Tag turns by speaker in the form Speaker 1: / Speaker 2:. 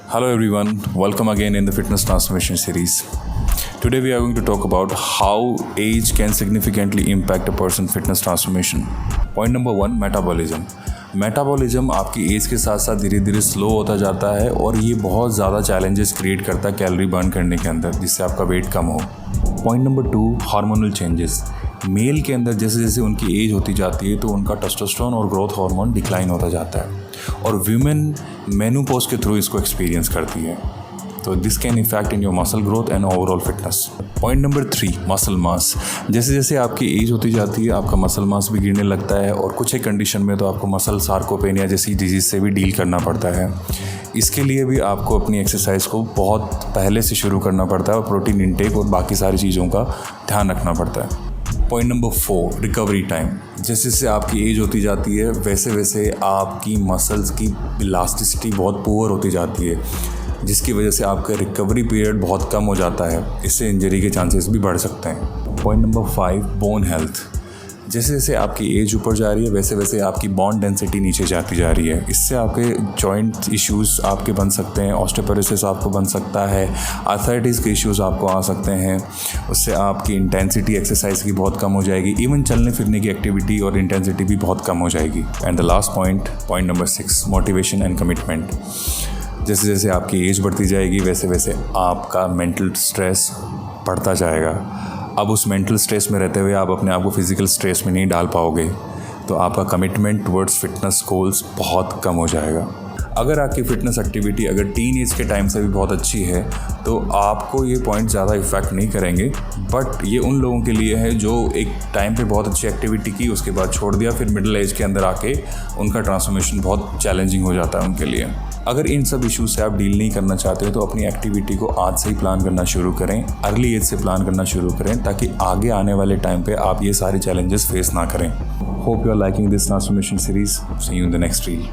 Speaker 1: Hello everyone, welcome again in the fitness transformation series. Today we are going to talk about how age can significantly impact a person's fitness transformation. Point number 1, metabolism. Metabolism आपकी as के साथ साथ धीरे धीरे slow होता जाता है और ये बहुत ज़्यादा चैलेंजेस क्रिएट करता है कैलोरी बर्न करने के अंदर, जिससे आपका वेट कम हो. Point number 2, hormonal changes. Male के अंदर जैसे जैसे उनकी एज होती जाती है तो उनका टेस्टोस्टेरोन और ग्रोथ हार्मोन डिक्लाइन होता जाता है और वीमेन मेनोपॉज के थ्रू इसको एक्सपीरियंस करती है. तो this can effect in your muscle growth and overall fitness. Point number 3, muscle mass. जैसे जैसे आपकी एज होती जाती है आपका मसल मास भी गिरने लगता है और कुछ एक कंडीशन में तो आपको मसल सार्कोपेनिया जैसी डिजीज़ से भी डील करना पड़ता है. इसके लिए भी आपको अपनी एक्सरसाइज को बहुत पहले से शुरू करना पड़ता है और प्रोटीन इंटेक और बाकी सारी चीज़ों का ध्यान रखना पड़ता है. Point number 4, recovery time. जैसे जैसे आपकी एज होती जाती है वैसे वैसे आपकी मसल्स की इलास्टिसिटी बहुत पुअर होती जाती है, जिसकी वजह से आपका रिकवरी पीरियड बहुत कम हो जाता है. इससे इंजरी के चांसेस भी बढ़ सकते हैं. Point number 5, bone health. जैसे जैसे आपकी एज ऊपर जा रही है वैसे वैसे आपकी बोन डेंसिटी नीचे जाती जा रही है. इससे आपके जॉइंट इश्यूज़ आपके बन सकते हैं, ऑस्टियोपोरोसिस आपको बन सकता है, आर्थराइटिस के इश्यूज़ आपको आ सकते हैं. उससे आपकी इंटेंसिटी एक्सरसाइज की बहुत कम हो जाएगी. इवन चलने फिरने की एक्टिविटी और इंटेंसिटी भी बहुत कम हो जाएगी. And the last point number 6, motivation and commitment. जैसे जैसे आपकी एज बढ़ती जाएगी वैसे वैसे आपका मेंटल स्ट्रेस बढ़ता जाएगा. अब उस मेंटल स्ट्रेस में रहते हुए आप अपने आप को फिज़िकल स्ट्रेस में नहीं डाल पाओगे, तो आपका कमिटमेंट टुवर्ड्स फिटनेस गोल्स बहुत कम हो जाएगा. अगर आपकी फ़िटनेस एक्टिविटी अगर टीन एज के टाइम से भी बहुत अच्छी है तो आपको ये पॉइंट ज़्यादा इफ़ेक्ट नहीं करेंगे. बट ये उन लोगों के लिए है जो एक टाइम पे बहुत अच्छी एक्टिविटी की उसके बाद छोड़ दिया, फिर मिडिल एज के अंदर आके उनका ट्रांसफॉर्मेशन बहुत चैलेंजिंग हो जाता है उनके लिए. अगर इन सब इश्यूज से आप डील नहीं करना चाहते हो तो अपनी एक्टिविटी को आज से ही प्लान करना शुरू करें, अर्ली एज से प्लान करना शुरू करें, ताकि आगे आने वाले टाइम पे आप ये सारे चैलेंजेस फेस ना करें. Hope you are liking this transformation series. See you in the next reel.